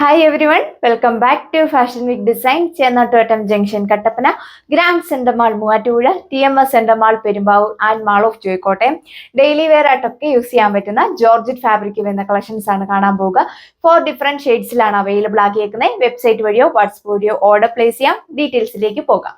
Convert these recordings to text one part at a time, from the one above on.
Hi everyone, welcome back to Fashion Week Design, Chennathottam Junction, Kattapana, Grand Center Mall, Muvattupuzha, TMS Center Mall, Perumbavoor, and Mall of Joy Kottayam. Daily wear ആയിട്ടൊക്കെ use ചെയ്യാൻ പറ്റുന്ന georgette fabric വരുന്ന collections ആണ് കാണാൻ പോകുക. 4 different ഷെയ്ഡ്സിലാണ് available ആക്കിയിരിക്കുന്നത്. Website വഴിയോ WhatsApp വഴിയോ order place ചെയ്യാം. ഡീറ്റെയിൽസിലേക്ക് പോകാം.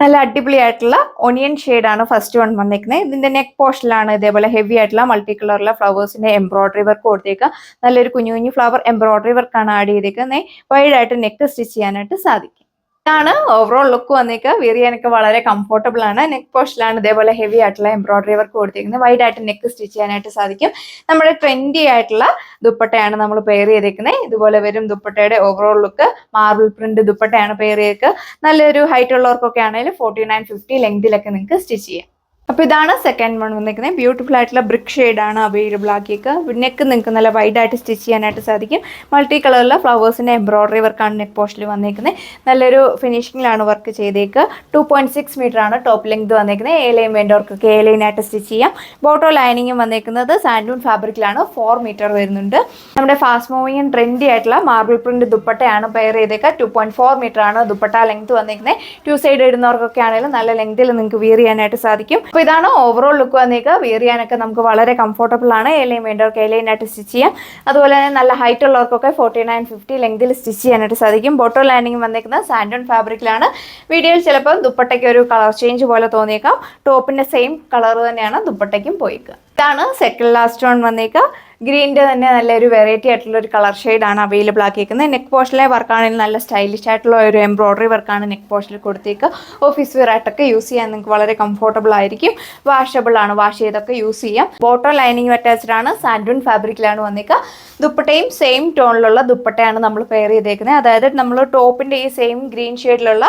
നല്ല അടിപൊളിയായിട്ടുള്ള ഒണിയൻ ഷെയ്ഡാണ് ഫസ്റ്റ് വൺ വന്നിരിക്കുന്നത്. ഇതിന്റെ നെക്ക് പോർഷനിലാണ് ഇതേപോലെ ഹെവി ആയിട്ടുള്ള മൾട്ടി കളറിലെ ഫ്ലവേഴ്സിന്റെ എംബ്രോയിഡറി വർക്ക് കൊടുത്തേക്കുക. നല്ലൊരു കുഞ്ഞു കുഞ്ഞു ഫ്ലവർ എംബ്രോയിഡറി വർക്കാണ് ആഡ് ചെയ്തേക്കുന്നത്. വൈഡ് ആയിട്ട് നെക്ക് സ്റ്റിച്ച് ചെയ്യാനായിട്ട് സാധിക്കും. ഇതാണ് ഓവറോൾ ലുക്ക് വന്നേക്കുക. വെയർ ചെയ്യാനൊക്കെ വളരെ കംഫർട്ടബിൾ ആണ്. നെക്ക് പോർഷനിലാണ് ഇതേപോലെ ഹെവി ആയിട്ടുള്ള എംബ്രോയിഡറി വർക്ക് കൊടുത്തേക്കുന്നത്. വൈഡ് ആയിട്ട് നെക്ക് സ്റ്റിച്ച് ചെയ്യാനായിട്ട് സാധിക്കും. നമ്മുടെ ട്രെൻഡി ആയിട്ടുള്ള ദുപ്പട്ടയാണ് നമ്മൾ പെയർ ചെയ്തേക്കുന്നത്. ഇതുപോലെ വരും ദുപ്പട്ടയുടെ ഓവറോൾ ലുക്ക്. മാർബിൾ പ്രിന്റ് ദുപ്പട്ടയാണ് പെയർ ചെയ്തേക്കുക. നല്ലൊരു ഹൈറ്റ് ഉള്ളവർക്കൊക്കെ ആണെങ്കിലും 49-50 ലെങ്തിലൊക്കെ നിങ്ങൾക്ക് സ്റ്റിച്ച് ചെയ്യാം. അപ്പോൾ ഇതാണ് സെക്കൻഡ് വൺ വന്നിരിക്കുന്നത്. ബ്യൂട്ടിഫുൾ ആയിട്ടുള്ള ബ്രിക്ക് ഷെയ്ഡാണ് അവൈലബിൾ ആക്കിയേക്കുക. നെക്ക് നിങ്ങൾക്ക് നല്ല വൈഡ് ആയിട്ട് സ്റ്റിച്ച് ചെയ്യാനായിട്ട് സാധിക്കും. മൾട്ടി കളറിലെ ഫ്ലവേഴ്സിൻ്റെ എംബ്രോയിഡറി വർക്കാണ് നെക്ക് പോസ്റ്റിൽ വന്നിരിക്കുന്നത്. നല്ലൊരു ഫിനിഷിങ്ങിലാണ് വർക്ക് ചെയ്തേക്കുക. 2.6 മീറ്റർ ആണ് ടോപ്പ് ലെങ്ത് വന്നിരിക്കുന്നത്. എ ലൈൻ വേണ്ടവർക്കൊക്കെ എ ലൈനായിട്ട് സ്റ്റിച്ച് ചെയ്യാം. ബോട്ടോ ലൈനിങ്ങും വന്നിരിക്കുന്നത് സാൻഡൂൺ ഫാബ്രിക്കിലാണ്. 4 മീറ്റർ വരുന്നുണ്ട്. നമ്മുടെ ഫാസ്റ്റ് മൂവിങ് ട്രെൻഡി ആയിട്ടുള്ള മാർബിൾ പ്രിന്റ് ദുപ്പട്ടയാണ് പെയർ ചെയ്തേക്കുക. 2.4 മീറ്റർ ആണ് ദുപ്പട്ട ലെങ്ത് വന്നിരിക്കുന്നത്. 2 സൈഡ് ഇടുന്നവർക്കൊക്കെ ആണെങ്കിലും നല്ല ലെങ്തിൽ നിങ്ങൾക്ക് വിയർ ചെയ്യാനായിട്ട് സാധിക്കും. അപ്പോൾ ഇതാണ് ഓവറോൾ ലുക്ക് വന്നേക്കുക. വിയർ ചെയ്യാനൊക്കെ നമുക്ക് വളരെ കംഫർട്ടബിൾ ആണ്. എ ലൈൻ വേണ്ടവർക്ക് എ ലൈനായിട്ട് സ്റ്റിച്ച് ചെയ്യാം. അതുപോലെ തന്നെ നല്ല ഹൈറ്റ് ഉള്ളവർക്കൊക്കെ 49-50 ലെങ്തിൽ സ്റ്റിച്ച് ചെയ്യാനായിട്ട് സാധിക്കും. ബോട്ടോ ലൈനിങ് വന്നിരിക്കുന്നത് സാൻഡൂൺ ഫാബ്രിക്കിലാണ്. വീഡിയോയിൽ ചിലപ്പോൾ ദുപ്പട്ടയ്ക്ക് ഒരു കളർ ചേഞ്ച് പോലെ തോന്നിയേക്കാം. ടോപ്പിന്റെ സെയിം കളർ തന്നെയാണ് ദുപ്പട്ടയ്ക്കും പോയിക്കുക. ഇതാണ് സെക്കൻഡ് ലാസ്റ്റ് വൺ വന്നേക്കുക. ഗ്രീനിൻ്റെ തന്നെ നല്ലൊരു വെറൈറ്റി ആയിട്ടുള്ള ഒരു കളർ ഷെയ്ഡാണ് അവൈലബിൾ ആക്കിയിരിക്കുന്നത്. നെക്ക് പോർഷനിലെ വർക്കാണെങ്കിൽ നല്ല സ്റ്റൈലിഷ് ആയിട്ടുള്ള ഒരു എംബ്രോയിഡറി വർക്കാണ് നെക്ക് പോർഷനിൽ കൊടുത്തേക്കുക. ഓഫീസ് വെയർ ആയിട്ടൊക്കെ യൂസ് ചെയ്യാൻ നിങ്ങൾക്ക് വളരെ കംഫർട്ടബിൾ ആയിരിക്കും. വാഷബിൾ ആണ്, വാഷ് ചെയ്തൊക്കെ യൂസ് ചെയ്യാം. ബോട്ടോ ലൈനിങ് അറ്റാച്ച്ഡ് ആണ്. സാൻഡൂൺ ഫാബ്രിക്കിലാണ് വന്നേക്കുക. ദുപ്പട്ടയും സെയിം ടോണിലുള്ള ദുപ്പട്ടയാണ് നമ്മൾ പെയർ ചെയ്തേക്കുന്നത്. അതായത് നമ്മൾ ടോപ്പിൻ്റെ ഈ സെയിം ഗ്രീൻ ഷെയ്ഡിലുള്ള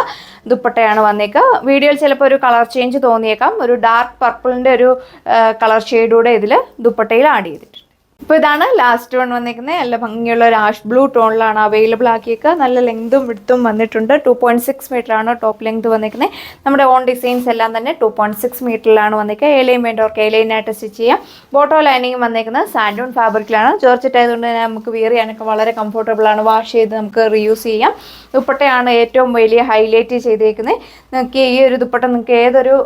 ദുപ്പട്ടയാണ് വന്നേക്കുക. വീഡിയോയിൽ ചിലപ്പോൾ ഒരു കളർ ചേഞ്ച് തോന്നിയേക്കാം. ഒരു ഡാർക്ക് പർപ്പിളിൻ്റെ ഒരു കളർ ഷെയ്ഡൂടെ ഇതിൽ ദുപ്പട്ടയിൽ ആഡ് ചെയ്തിട്ടുണ്ട്. ഇപ്പോൾ ഇതാണ് ലാസ്റ്റ് വൺ വന്നിരിക്കുന്നത്. നല്ല ഭംഗിയുള്ള ഒരു ആഷ് ബ്ലൂ ടോണിലാണ് അവൈലബിൾ ആക്കിയേക്കുക. നല്ല ലെങ്തും വിഡ്ത്തും വന്നിട്ടുണ്ട്. 2.6 മീറ്റർ ആണ് ടോപ്പ് ലെങ്ത് വന്നിരിക്കുന്നത്. നമ്മുടെ ഓൺ ഡിസൈൻസ് എല്ലാം തന്നെ 2.6 മീറ്ററിലാണ് വന്നിരിക്കുക. എ ലൈൻ വേണ്ടവർക്ക് എ ലൈനായിട്ട് സ്റ്റിച്ച് ചെയ്യാം. ബോട്ടോ ലൈനിങ് വന്നിരിക്കുന്നത് സാൻഡൂൺ ഫാബ്രിക്കിലാണ്. ജോർജറ്റ് ആയതുകൊണ്ട് തന്നെ നമുക്ക് വിയർ ചെയ്യാനൊക്കെ വളരെ കംഫർട്ടബിൾ ആണ്. വാഷ് ചെയ്ത് നമുക്ക് റീയൂസ് ചെയ്യാം. ദുപ്പട്ടയാണ് ഏറ്റവും വലിയ ഹൈലൈറ്റ് ചെയ്തേക്കുന്നത്. നിങ്ങൾക്ക് ഈ ഒരു ദുപ്പട്ട നിങ്ങൾക്ക് ഏതൊരു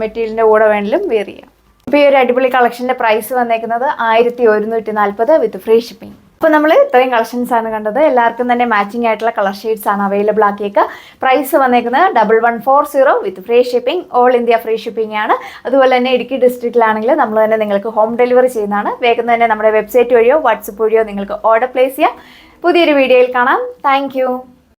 മെറ്റീരിയലിൻ്റെ കൂടെ വേണമെങ്കിലും വിയർ ചെയ്യാം. ഇപ്പോൾ ഈ ഒരു അടിപൊളി കളക്ഷൻ്റെ പ്രൈസ് വന്നേക്കുന്നത് 1140 വിത്ത് ഫ്രീ ഷിപ്പിംഗ്. അപ്പോൾ നമ്മൾ ഇത്രയും കളക്ഷൻസ് ആണ് കണ്ടത്. എല്ലാവർക്കും തന്നെ മാച്ചിങ് ആയിട്ടുള്ള കളർ ഷെയ്ഡ്സ് ആണ് അവൈലബിൾ ആക്കിയേക്കുക. പ്രൈസ് വന്നേക്കുന്നത് 1140 വിത്ത് free shipping. All India free shipping ആണ്. അതുപോലെ തന്നെ ഇടുക്കി ഡിസ്ട്രിക്റ്റിലാണെങ്കിൽ നമ്മൾ തന്നെ നിങ്ങൾക്ക് ഹോം ഡെലിവറി ചെയ്യുന്നതാണ്. വേഗം തന്നെ നമ്മുടെ വെബ്സൈറ്റ് വഴിയോ വാട്സപ്പ് വഴിയോ നിങ്ങൾക്ക് ഓർഡർ പ്ലേസ് ചെയ്യാം. പുതിയൊരു വീഡിയോയിൽ കാണാം. താങ്ക്